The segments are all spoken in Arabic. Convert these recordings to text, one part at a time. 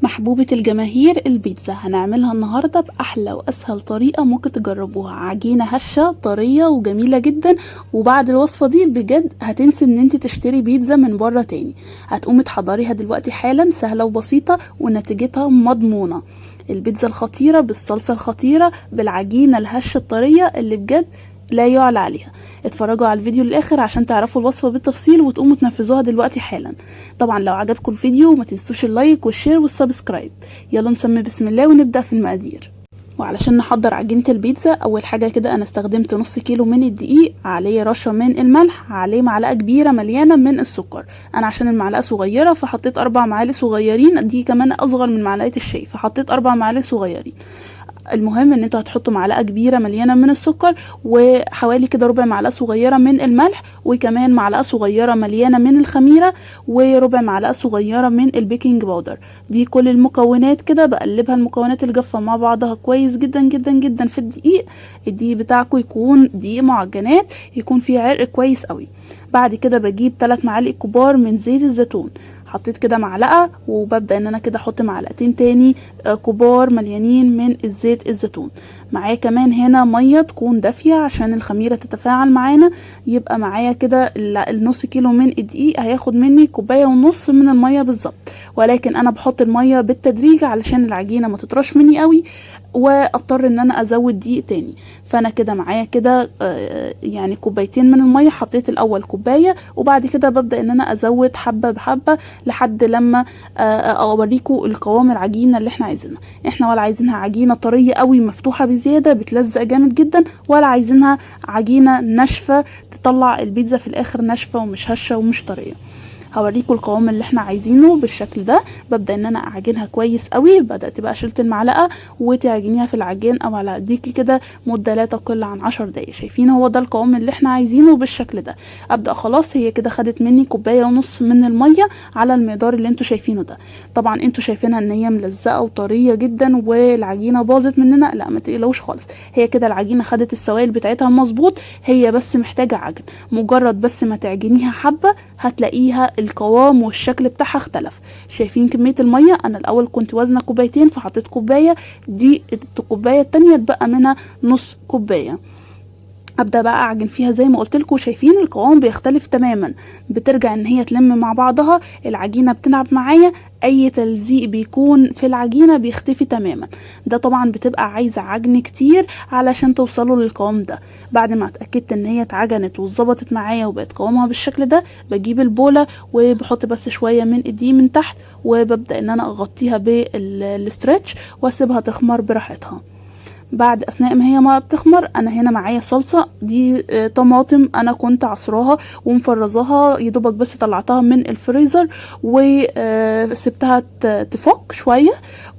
محبوبة الجماهير البيتزا هنعملها النهاردة بأحلى وأسهل طريقة ممكن تجربوها. عجينة هشة طرية وجميلة جدا، وبعد الوصفة دي بجد هتنسي ان انت تشتري بيتزا من بره تاني. هتقومي تحضريها دلوقتي حالا، سهلة وبسيطة ونتيجتها مضمونة. البيتزا الخطيرة بالصلصة الخطيرة بالعجينة الهشة الطرية اللي بجد لا يعلى عليها. اتفرجوا على الفيديو للاخر عشان تعرفوا الوصفة بالتفصيل وتقوموا تنفذوها دلوقتي حالا. طبعا لو عجبكم الفيديو ما تنسوش اللايك والشير والسبسكرايب. يلا نسمي بسم الله ونبدأ في المقادير. وعلشان نحضر عجينة البيتزا، اول حاجة كده انا استخدمت نص كيلو من الدقيق، عليه رشة من الملح، عليه معلقة كبيرة مليانة من السكر. انا عشان المعلقة صغيرة فحطيت 4 معالق صغيرين، دي كمان اصغر من معلقة الشاي فحطيت 4 معالق صغيرين. المهم ان انتوا هتحطوا معلقه كبيره مليانه من السكر، وحوالي كده ربع معلقه صغيره من الملح، وكمان معلقه صغيره مليانه من الخميره، وربع معلقه صغيره من البيكنج باودر. دي كل المكونات كده بقلبها، المكونات الجافه مع بعضها كويس جدا جدا جدا في الدقيق. الدقيق بتاعكم يكون دقيق معجنات، يكون فيه عرق كويس قوي. بعد كده بجيب 3 معالق كبار من زيت الزيتون، حطيت كده معلقه، وببدا ان انا كده احط معلقتين تاني كبار مليانين من الزيت الزيتون. معايا كمان هنا ميه تكون دافيه عشان الخميره تتفاعل معانا. يبقى معايا كده النص كيلو من الدقيق هياخد مني كوبايه ونص من الميه بالظبط، ولكن انا بحط الميه بالتدريج علشان العجينه ما تطرش مني قوي واضطر ان انا ازود دقيق تاني. فانا كده معايا كده يعني كوبايتين من الميه، حطيت الاول كوبايه وبعد كده ببدا ان انا ازود حبه بحبه لحد لما اوريكم القوام العجينه اللي احنا عايزينها. احنا ولا عايزينها عجينه طريه قوي مفتوحه بزياده بتلزق جامد جدا، ولا عايزينها عجينه ناشفه تطلع البيتزا في الاخر ناشفه ومش هشه ومش طريه. هوريكم القوام اللي احنا عايزينه بالشكل ده. ببدا ان انا اعجنها كويس قوي. بدات بقى شلت المعلقه وتعجنيها في العجين او على ايديكي كده مده لا تقل عن 10 دقايق. شايفين هو ده القوام اللي احنا عايزينه بالشكل ده. ابدا خلاص، هي كده خدت مني كوبايه ونص من الميه على المقدار اللي انتوا شايفينه ده. طبعا انتوا شايفينها ان هي ملزقه وطريه جدا والعجينه باظت مننا، لا ما تقلقوش خالص. هي كده العجينه خدت السوائل بتاعتها مظبوط، هي بس محتاجه عجن. مجرد بس ما تعجنيها حبه هتلاقيها القوام والشكل بتاعها اختلف. شايفين كمية المية؟ انا الاول كنت وزنة كوبايتين فحطيت كوباية، دي الكوباية التانية اتبقى منها نص كوباية. ابدا بقى اعجن فيها زي ما قلت لكم. شايفين القوام بيختلف تماما، بترجع ان هي تلم مع بعضها، العجينه بتلعب معايا، اي تلزيق بيكون في العجينه بيختفي تماما. ده طبعا بتبقى عايزه عجن كتير علشان توصلوا للقوام ده. بعد ما اتاكدت ان هي اتعجنت واتظبطت معايا وبقت قوامها بالشكل ده، بجيب البوله وبحط بس شويه من الدقيق من تحت، وببدا ان انا اغطيها بالاسترتش واسيبها تخمر براحتها. بعد اثناء ما هي ما بتخمر، انا هنا معايا صلصه دي طماطم انا كنت عصراها ومفرزاها يدوبك، بس طلعتها من الفريزر وسبتها تفك شويه.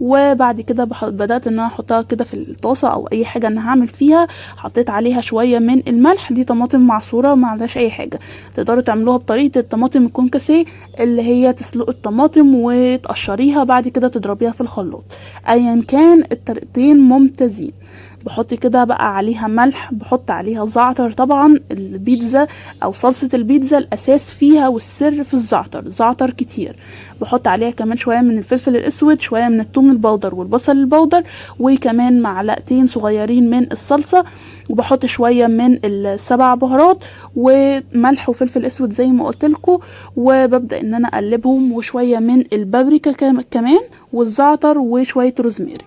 وبعد كده بدات ان انا احطها كده في الطاسه او اي حاجه انا هعمل فيها. حطيت عليها شويه من الملح، دي طماطم معصوره ما عليهاش اي حاجه. تقدروا تعملوها بطريقه الطماطم الكونكاسيه، اللي هي تسلق الطماطم وتقشريها بعد كده تضربيها في الخلاط. ايا كان الطريقتين ممتازين. بحط كده بقى عليها ملح، بحط عليها زعتر. طبعا البيتزا او صلصة البيتزا الاساس فيها والسر في الزعتر، زعتر كتير. بحط عليها كمان شوية من الفلفل الاسود، شوية من الثوم البودر والبصل البودر، وكمان معلقتين صغيرين من الصلصة، وبحط شوية من السبع بهارات وملح وفلفل اسود زي ما قلت لكم. وببدأ ان انا اقلبهم، وشوية من البابريكا كمان والزعتر وشوية روزماري.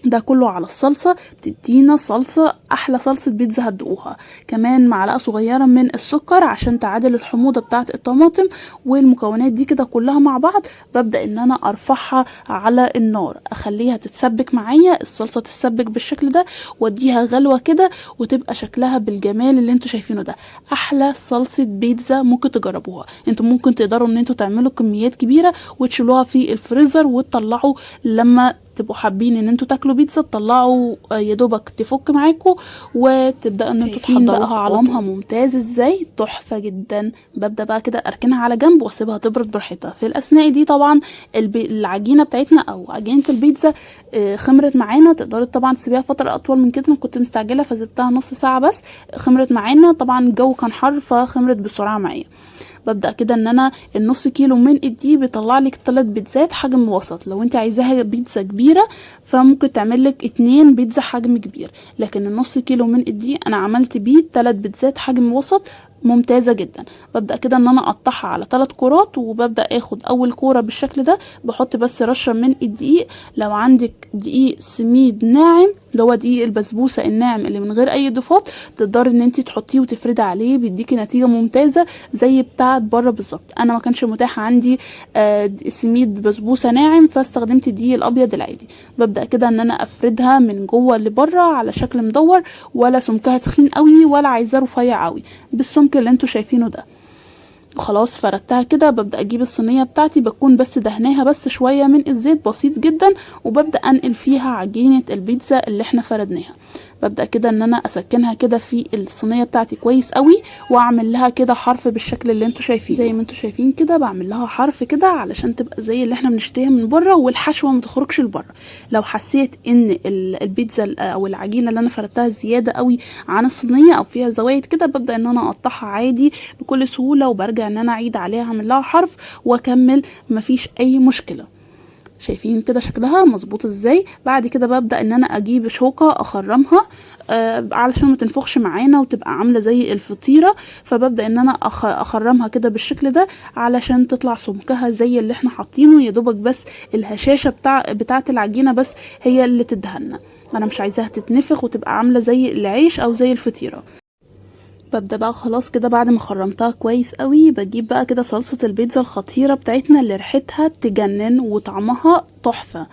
ده كله على الصلصة بتدينا صلصة احلى صلصة بيتزا هتدوقوها. كمان معلقة صغيرة من السكر عشان تعادل الحموضة بتاعة الطماطم. والمكونات دي كده كلها مع بعض ببدأ ان انا ارفعها على النار، اخليها تتسبك معايا، الصلصة تتسبك بالشكل ده، واديها غلوة كده وتبقى شكلها بالجمال اللي انتوا شايفينه ده. احلى صلصة بيتزا ممكن تجربوها. انتوا ممكن تقدروا ان انتوا تعملوا كميات كبيرة وتشيلوها في الفريزر وتطلعوا لما تبقوا حابين ان انتوا تاكلوا بيتزا، تطلعوا يا دوبك تفك معاكم وتبداوا ان انتوا تحضروها. قوامها ممتاز ازاي، تحفه جدا. ببدا بقى كده اركنها على جنب واسيبها تبرد براحتها. في الاثناء دي طبعا العجينه بتاعتنا او عجينه البيتزا خمرت معانا. تقدروا طبعا تسيبيها فتره اطول من كده، انا كنت مستعجله فسبتها نص ساعه بس. خمرت معانا، طبعا الجو كان حر فخمرت بسرعه معايا. ببدأ كده ان انا النص كيلو من الدقيق بيطلع لك 3 بيتزات حجم وسط. لو انت عايزاها بيتزا كبيرة فممكن تعمل لك 2 بيتزا حجم كبير، لكن النص كيلو من الدقيق انا عملت بيه 3 بيتزات حجم وسط ممتازة جدا. ببدأ كده ان انا اقطعها على 3 كورات، وببدأ اخد اول كورة بالشكل ده، بحط بس رشة من الدقيق. لو عندك دقيق سميد ناعم اللي هو دقيق البسبوسة الناعم اللي من غير اي اضافات، تقدري ان انت تحطيه وتفردي عليه، بيديكي نتيجة ممتازة زي بتاعة بره بالظبط. انا ما كانش متاح عندي سميد بسبوسة ناعم فاستخدمت الدقيق الابيض العادي. ببدأ كده ان انا افردها من جوه لبره على شكل مدور، ولا سمكها تخين قوي ولا عايزاه رفيع قوي، بالسمك اللي انتوا شايفينه ده. خلاص فردتها كده، ببدأ اجيب الصينية بتاعتي، بكون بس دهناها بس شوية من الزيت بسيط جدا، وببدأ انقل فيها عجينة البيتزا اللي احنا فردناها. ببدأ كده ان انا اسكنها كده في الصينية بتاعتي كويس قوي، واعمل لها كده حرف بالشكل اللي انتوا شايفينه. زي ما انتوا شايفين كده بعمل لها حرف كده علشان تبقى زي اللي احنا بنشتريها من بره، والحشوة ما تخرجش لبره. لو حسيت ان البيتزا او العجينة اللي انا فردتها زيادة قوي عن الصينية او فيها زوايد كده، ببدأ ان انا اقطعها عادي بكل سهولة، وبرجع ان انا اعيد عليها اعمل لها حرف واكمل، مفيش اي مشكلة. شايفين كده شكلها مظبوط ازاي؟ بعد كده ببدأ ان انا اجيب شوكة اخرمها علشان ما تنفخش معانا وتبقى عاملة زي الفطيرة. فببدأ ان انا اخرمها كده بالشكل ده علشان تطلع سمكها زي اللي احنا حاطينه، يا دوبك بس الهشاشة بتاعة العجينة بس هي اللي تدهن. انا مش عايزاها تتنفخ وتبقى عاملة زي العيش او زي الفطيرة. ببدأ بقى خلاص كده بعد ما خرمتها كويس قوي، بجيب بقى كده صلصة البيتزا الخطيرة بتاعتنا اللي ريحتها تجنن وطعمها تحفة.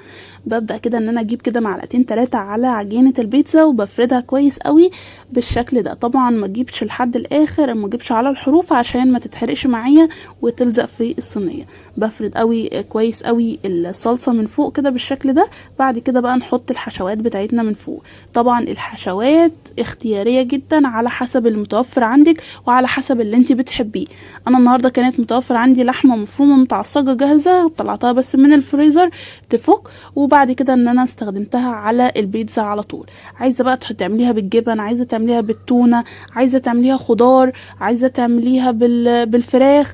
ببدأ كده ان انا اجيب كده معلقتين 3 على عجينة البيتزا، وبفردها كويس قوي بالشكل ده. طبعا ما اجيبش لحد الاخر، ما اجيبش على الحروف عشان ما تتحرقش معايا وتلزق في الصينية. بفرد قوي كويس قوي الصلصة من فوق كده بالشكل ده. بعد كده بقى نحط الحشوات بتاعتنا من فوق. طبعا الحشوات اختيارية جدا على حسب المتوفر عندك وعلى حسب اللي انت بتحبيه. انا النهاردة كانت متوفر عندي لحمة مفرومة متعصجة جاهزة، طلعتها بس من الفريزر تفك، وبعد كده ان انا استخدمتها على البيتزا على طول. عايزه بقى تعمليها بالجبن، عايزه تعمليها بالتونه، عايزه تعمليها خضار، عايزه تعمليها بالفراخ،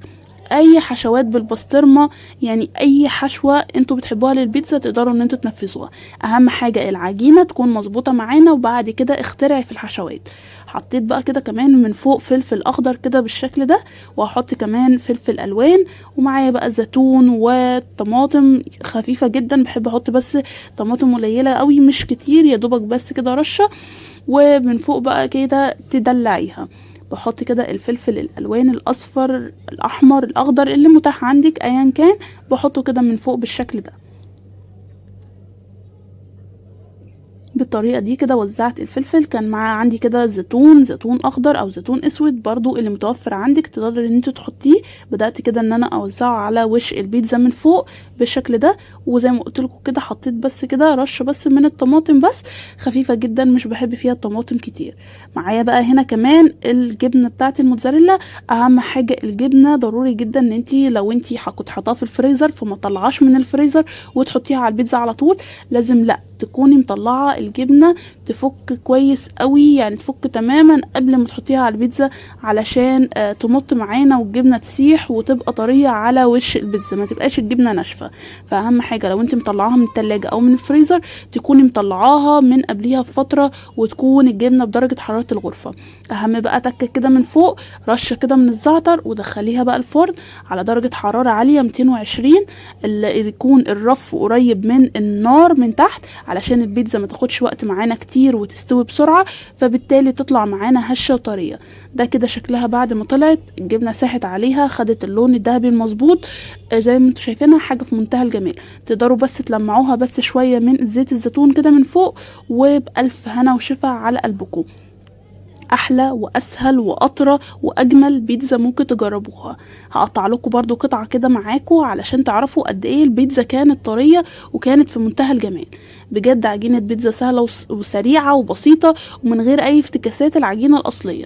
اي حشوات بالبسطرمه، يعني اي حشوه انتوا بتحبوها للبيتزا تقدروا ان انتوا تنفذوها. اهم حاجه العجينه تكون مظبوطه معانا، وبعد كده اخترعي في الحشوات. حطيت بقى كده كمان من فوق فلفل اخضر كده بالشكل ده، وهحط كمان فلفل الوان، ومعايا بقى زيتون وطماطم خفيفه جدا. بحب احط بس طماطم قليله قوي مش كتير، يا دوبك بس كده رشه. ومن فوق بقى كده تدلعيها. بحط كده الفلفل الالوان الاصفر الاحمر الاخضر اللي متاح عندك ايا كان، بحطه كده من فوق بالشكل ده. بالطريقه دي كده وزعت الفلفل. كان معاه عندي كده زيتون اخضر او زيتون اسود برضو اللي متوفر عندك تقدري ان انت تحطيه. بدات كده ان انا اوزعه على وش البيتزا من فوق بالشكل ده. وزي ما قلت لكم كده حطيت بس كده رشه بس من الطماطم بس خفيفه جدا، مش بحب فيها الطماطم كتير. معايا بقى هنا كمان الجبنه بتاعه الموتزاريلا. اهم حاجه الجبنه ضروري جدا ان انت لو انت كنت حاطاها في الفريزر فما تطلعهاش من الفريزر وتحطيها على البيتزا على طول. لازم لا تكوني مطلعه الجبنه تفك كويس قوي، يعني تفك تماما قبل ما تحطيها على البيتزا علشان تمط معانا والجبنه تسيح وتبقى طريه على وش البيتزا، ما تبقاش الجبنه ناشفه. فاهم حاجه لو انت مطلعاها من التلاجة او من الفريزر تكوني مطلعاها من قبليها بفتره، وتكون الجبنه بدرجه حراره الغرفه. اهم بقى تكه كده من فوق رشه كده من الزعتر، ودخليها بقى الفرن على درجه حراره عاليه 220، اللي يكون الرف قريب من النار من تحت علشان البيتزا ما تاخدش وقت معانا كتير وتستوي بسرعه، فبالتالي تطلع معانا هشه وطريه. ده كده شكلها بعد ما طلعت الجبنه ساحت عليها، خدت اللون الذهبي المظبوط زي ما انتوا شايفينها، حاجه في منتهى الجمال. تقدروا بس تلمعوها بس شويه من زيت الزيتون كده من فوق، وبألف هنا وشفا على قلبكم. احلى واسهل واطرى واجمل بيتزا ممكن تجربوها. هقطع لكم برضو قطعه كده معاكم علشان تعرفوا قد ايه البيتزا كانت طريه وكانت في منتهى الجمال. بجد عجينه بيتزا سهله وسريعه وبسيطه ومن غير اي افتكاسات العجينه الاصليه.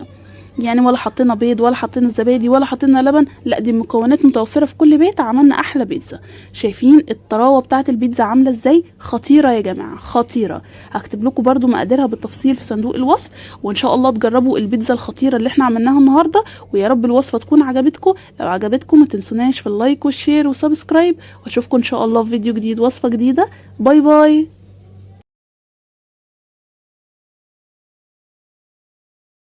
يعني ولا حطينا بيض ولا حطينا زبادي ولا حطينا لبن، لا دي المكونات متوفرة في كل بيت، عملنا احلى بيتزا. شايفين الطراوة بتاعة البيتزا عاملة ازاي؟ خطيرة يا جماعة، خطيرة. هكتب لكم برضو مقاديرها بالتفصيل في صندوق الوصف، وان شاء الله تجربوا البيتزا الخطيرة اللي احنا عملناها النهاردة، ويا رب الوصفة تكون عجبتكم. لو عجبتكم ما تنسوناش في اللايك والشير وسبسكرايب، واشوفكم ان شاء الله في فيديو جديد وصفة جديدة. باي باي.